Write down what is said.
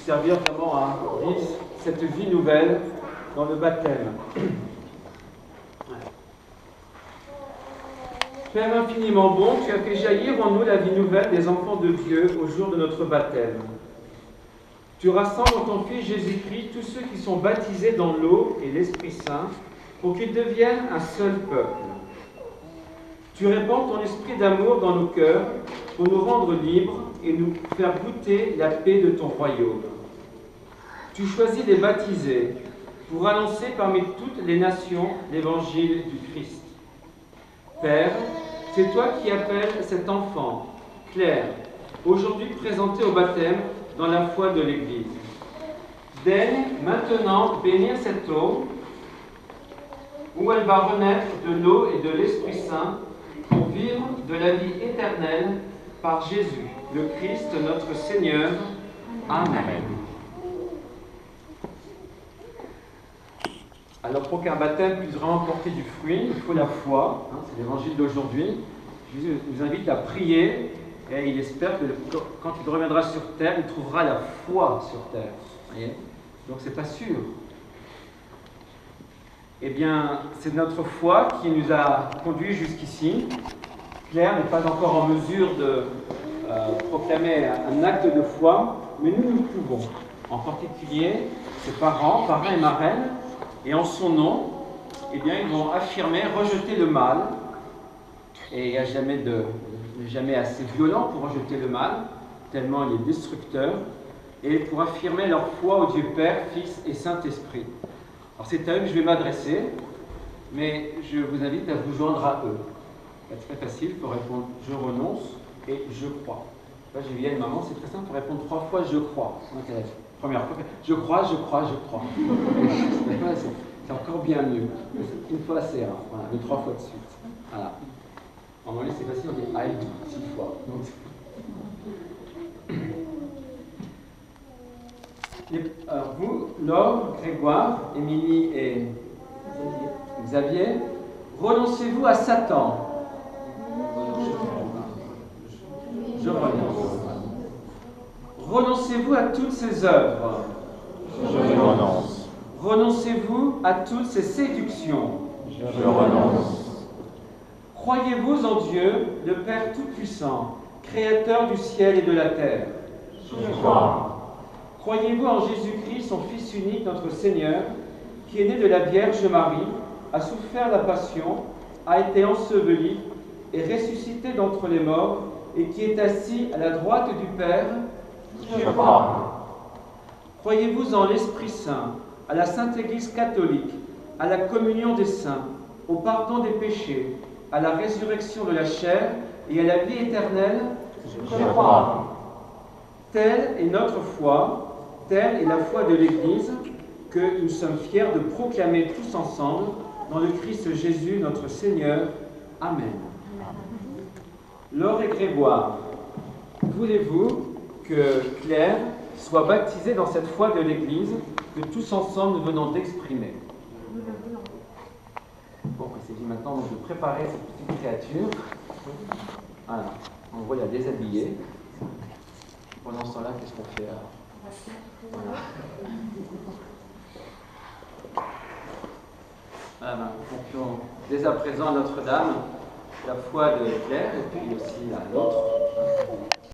servir vraiment à vivre cette vie nouvelle dans le baptême. Père infiniment bon, tu as fait jaillir en nous la vie nouvelle des enfants de Dieu au jour de notre baptême. Tu rassembles en ton Fils Jésus-Christ tous ceux qui sont baptisés dans l'eau et l'Esprit Saint pour qu'ils deviennent un seul peuple. Tu répands ton esprit d'amour dans nos cœurs pour nous rendre libres et nous faire goûter la paix de ton royaume. Tu choisis les baptisés pour annoncer parmi toutes les nations l'évangile du Christ. Père, c'est toi qui appelles cet enfant, Claire, aujourd'hui présenté au baptême dans la foi de l'Église. Daigne maintenant bénir cette eau où elle va renaître de l'eau et de l'Esprit Saint pour vivre de la vie éternelle par Jésus, le Christ notre Seigneur. Amen. Alors pour qu'un baptême puisse vraiment porter du fruit, il faut la foi, c'est l'évangile d'aujourd'hui. Jésus nous invite à prier et il espère que quand il reviendra sur terre, il trouvera la foi sur terre. Voyez, donc c'est pas sûr. Eh bien, c'est notre foi qui nous a conduits jusqu'ici. Claire n'est pas encore en mesure de proclamer un acte de foi, mais nous pouvons. En particulier, ses parents et marraines, et en son nom, eh bien, ils vont affirmer, rejeter le mal. Et il n'y a jamais assez violent pour rejeter le mal, tellement il est destructeur, et pour affirmer leur foi au Dieu Père, Fils et Saint-Esprit. Alors c'est à eux que je vais m'adresser, mais je vous invite à vous joindre à eux. C'est très facile, il faut répondre « je renonce » et « je crois ». Là, j'ai vu une maman, c'est très simple, il faut répondre 3 fois « je crois ». Première fois, je crois, je crois, je crois. C'est encore bien mieux. Une fois, c'est rare. Voilà, mais 3 fois de suite. Voilà. En anglais, c'est facile, on dit I do 6 fois. Donc, vous, Laure, Grégoire, Émilie et Xavier, renoncez-vous à Satan. Je renonce. Renoncez-vous à toutes ses œuvres. Je renonce. Renoncez-vous à toutes ses séductions. Je renonce. Croyez-vous en Dieu, le Père Tout-Puissant, Créateur du ciel et de la terre. Je crois. Croyez-vous en Jésus-Christ, son Fils unique, notre Seigneur, qui est né de la Vierge Marie, a souffert la passion, a été enseveli et ressuscité d'entre les morts, et qui est assis à la droite du Père. Je crois. Croyez-vous en l'Esprit Saint, à la Sainte Église catholique, à la communion des saints, au pardon des péchés, à la résurrection de la chair et à la vie éternelle? Je crois. Telle est notre foi, telle est la foi de l'Église, que nous sommes fiers de proclamer tous ensemble dans le Christ Jésus notre Seigneur. Amen. Laure et Grégoire, voulez-vous que Claire soit baptisée dans cette foi de l'Église que tous ensemble nous venons d'exprimer? Bon, il s'agit maintenant donc de préparer cette petite créature. Voilà, on va la déshabiller. Pendant ce temps-là, qu'est-ce qu'on fait? Voilà. Voilà, nous confions dès à présent à Notre-Dame la foi de Claire et puis aussi à l'autre.